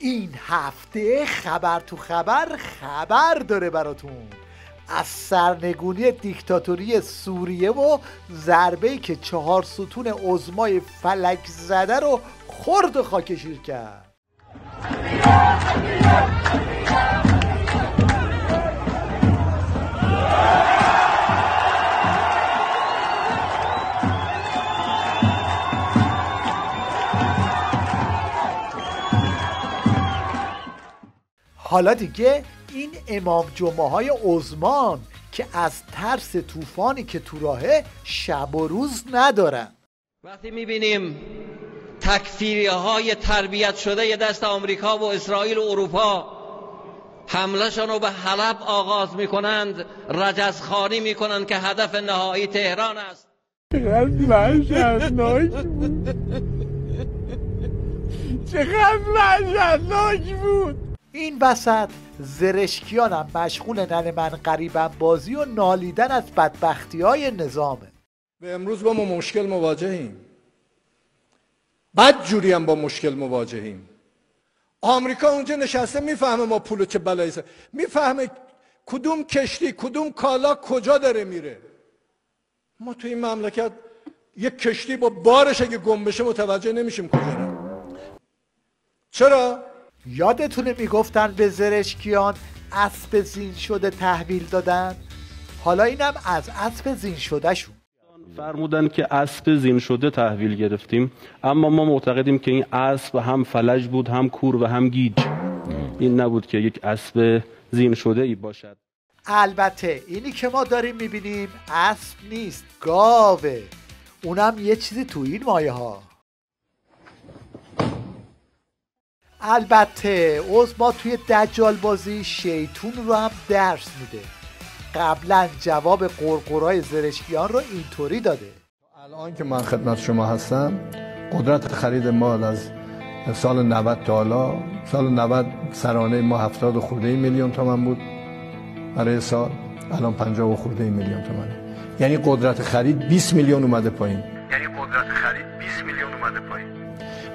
این هفته خبر تو خبر داره براتون از سرنگونی دیکتاتوری سوریه و ضربه‌ای که 4 ستون عظمای فلک زده رو خرد و خاکشیر کرد. حالا دیگه این امام جمعه های عظمان که از ترس طوفانی که تو راهه شب و روز ندارن. وقتی میبینیم تکفیری های تربیت شده ی دست آمریکا و اسرائیل و اروپا حملهشان رو به حلب آغاز میکنند، رجزخوانی میکنند که هدف نهایی تهران است. چقدر وحشتناک بود، چقدر وحشتناک بود. این وسط زرشکیان هم مشغول ننه من قریبم بازی و نالیدن از بدبختی های نظامه. و امروز با ما مشکل مواجهیم، بد جوری هم با مشکل مواجهیم. آمریکا اونجا نشسته میفهمه ما پولو چه بلایی سر، میفهمه کدوم کشتی کدوم کالا کجا داره میره. ما تو این مملکت یک کشتی با بارش اگه گم بشه متوجه نمیشیم کجا رفت. چرا؟ یادتونه میگفتن به زرشکیان اسب زین شده تحویل دادن؟ حالا اینم از اسب زین شده شون. فرمودن که اسب زین شده تحویل گرفتیم، اما ما معتقدیم که این اسب هم فلج بود، هم کور و هم گیج. این نبود که یک اسب زین شده ای باشد. البته اینی که ما داریم میبینیم اسب نیست، گاوه. اونم یه چیزی تو این مایه ها. البته عظما توی دجال بازی شیطون رو هم درس میده. قبلا جواب قرقرای زرشکیان رو اینطوری داده: الان که من خدمت شما هستم، قدرت خرید مال از سال 90 تا حالا، سال 90 سرانه ما 70 خورده میلیون تومان بود برای سال، الان 50 خورده میلیون تومانه. یعنی قدرت خرید 20 میلیون اومده پایین.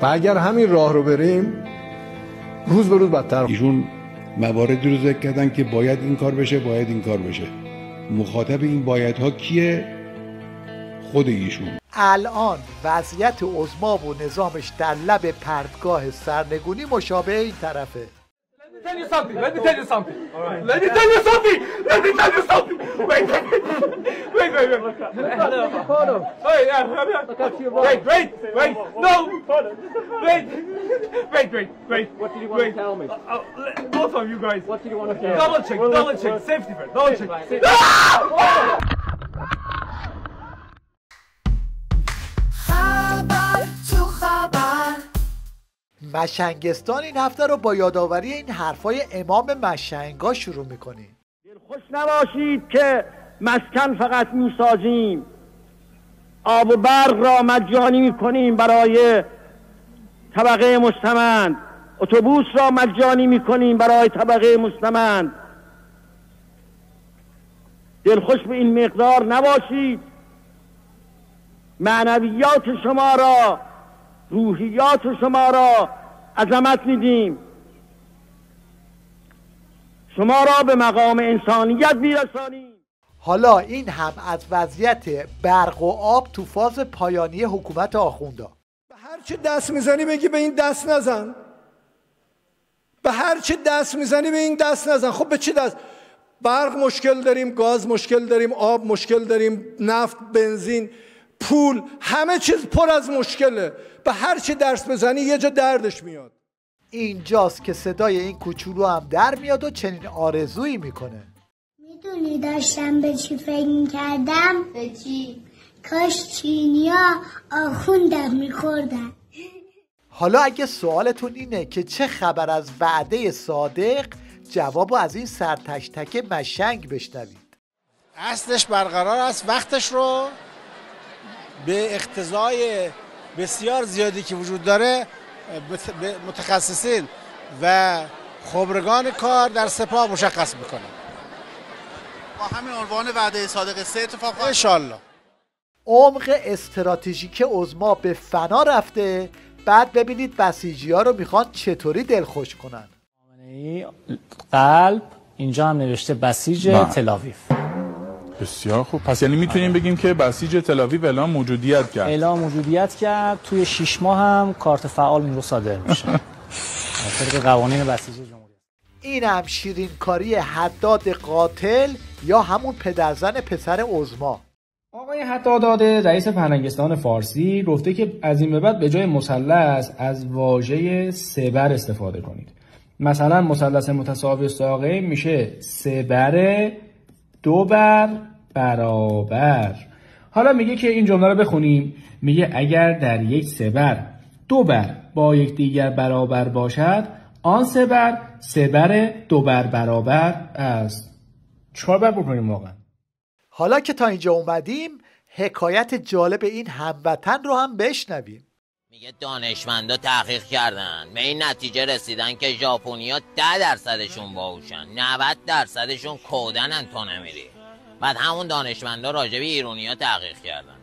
و اگر همین راه رو بریم روز به روز بدتر. ایشون مواردی رو ذکر کردن که باید این کار بشه، باید این کار بشه. مخاطب این بایدها کیه؟ خود ایشون. الان وضعیت عظما و نظامش در لب پرتگاه سرنگونی مشابه این طرفه. Let me tell you something. Wait. No. Wait. What did you want to tell me? Both of you guys. What did you want to tell me? Double check. Safety first. Double check. مشنگستان این هفته رو با یادآوری این حرفای امام مشنگا شروع میکنیم. دلخوش نباشید که مسکن فقط میسازیم، آب و برق را مجانی میکنیم برای طبقه مستمند، اتوبوس را مجانی میکنیم برای طبقه مستمند. دلخوش به این مقدار نباشید. معنویات شما را، روحیات شما را عظمت میدیم، شما را به مقام انسانیت میرسانیم. حالا این هم از وضعیت برق و آب تو فاز پایانی حکومت آخوندا. به هر چه دست میزنی بگی به این دست نزن، به هر چه دست میزنی به این دست نزن. خب به چه دست؟ برق مشکل داریم، گاز مشکل داریم، آب مشکل داریم، نفت، بنزین، پول، همه چیز پر از مشکله. به هر چی درس بزنی یه جا دردش میاد. اینجاست که صدای این کوچولو هم در میاد و چنین آرزویی میکنه. میدونی داشتم به چی فکر میکردم؟ به چی؟ کاش چینیا آخوندم میخوردن. حالا اگه سوالتون اینه که چه خبر از وعده صادق، جوابو از این سرتشتک مشنگ بشنوید. اصلش برقرار است وقتش رو به اقتضای بسیار زیادی که وجود داره متخصصین و خبرگان کار در سپاه مشخص میکنه. با همین عنوان وعده صادق 3 اتفاق انشالله. عمق استراتژیک عظما به فنا رفته بعد ببینید بسیجی‌ها رو میخوان چطوری دلخوش کنن. قلب اینجا هم نوشته بسیج تل‌آویو. بسیار خوب. پس یعنی میتونیم بگیم که بسیج تل‌آویو اعلام موجودیت کرد. اعلام موجودیت کرد. توی 6 ماه هم کارت فعال این رو صادر میشه. طبق قوانین بسیج جمهوری. این هم شیرینکاری حداد قاتل یا همون پدرزن پسر عظما. آقای حداد رئیس فرهنگستان فارسی گفته که از این به بعد به جای مثلث از واژه سبر استفاده کنید. مثلا مثلث متساوی ساقین میشه سبر 2 بر برابر. حالا میگه که این جمله رو بخونیم. میگه اگر در یک سبر 2 بر با یکدیگر برابر باشد آن سبر 2 بر برابر است. چهار بر بکنیم واقعا. حالا که تا اینجا اومدیم حکایت جالب این هموطن رو هم بشنویم. میگه دانشمندا تحقیق کردن به این نتیجه رسیدن که ژاپنیا 10% باهوشن 90%شون کودنن تو نمیری. بعد همون دانشمندا راجع به ایرونیا تحقیق کردن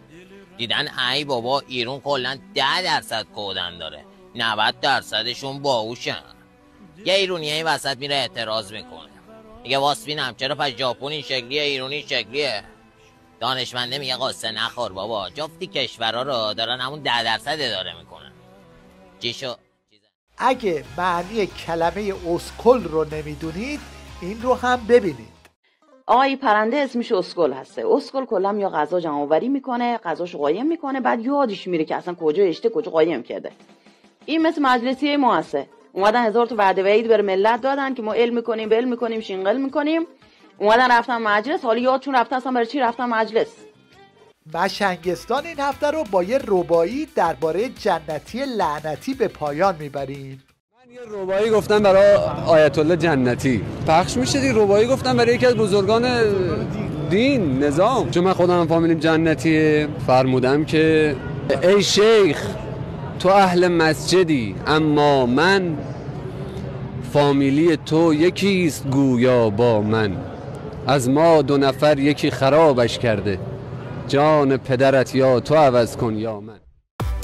دیدن ای بابا ایرون کلا 10% کودن داره 90%شون باهوشن. یه ایرونیایی وسط میره اعتراض میکنه میگه واسبینم چرا پس ژاپن این شکلیه ایرونی این شکلیه. دانشمنده میگه قصه نخور بابا جفتی کشورها رو دارن همون 10% اداره میکنن. چی شد؟ اگه معنی کلمه اسکل رو نمیدونید این رو هم ببینید. آقای پرنده اسمش اسکل هسته. اسکل کلا یا غذا جمع آوری میکنه غذاشو قایم میکنه بعد یادش میره که اصلا کجا اشته کجا قایم کرده. این مثل مجلسی ما هسته. اومدن 1000 تا وعده وعید بر ملت دادن که ما علم میکنیم شینقل میکنیم. اومدن رفتن مجلس حالا یادشون رفته اصلا برای چی رفتن مجلس. مشنگستان این هفته رو با یه ربایی درباره جنتی لعنتی به پایان میبریم. من یه ربایی گفتم برای آیت الله جنتی پخش میشه دی. ربایی گفتم برای یکی از بزرگان دین نظام چون من خودم فامیلیم جنتیه. فرمودم که ای شیخ تو اهل مسجدی اما من فامیلی تو یکیست گویا با من. از ما 2 نفر یکی خرابش کرده جان پدرت یا تو عوض کن یا من.